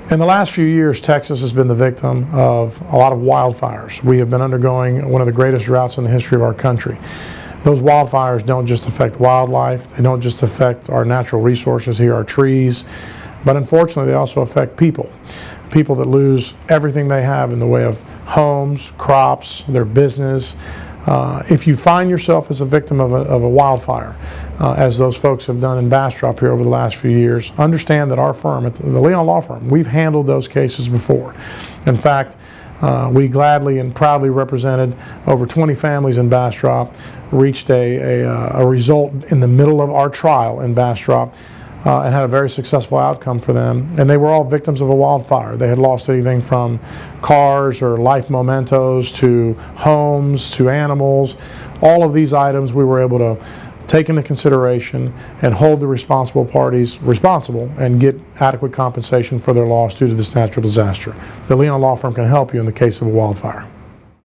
In the last few years, Texas has been the victim of a lot of wildfires. We have been undergoing one of the greatest droughts in the history of our country. Those wildfires don't just affect wildlife, they don't just affect our natural resources here, our trees, but unfortunately they also affect people. People that lose everything they have in the way of homes, crops, their business. If you find yourself as a victim of a wildfire, as those folks have done in Bastrop here over the last few years, understand that our firm, at the Leon Law Firm, we've handled those cases before. In fact, we gladly and proudly represented over 20 families in Bastrop, reached a result in the middle of our trial in Bastrop, and had a very successful outcome for them. And they were all victims of a wildfire. They had lost anything from cars or life mementos to homes to animals. All of these items we were able to take into consideration and hold the responsible parties responsible and get adequate compensation for their loss due to this natural disaster. The Leon Law Firm can help you in the case of a wildfire.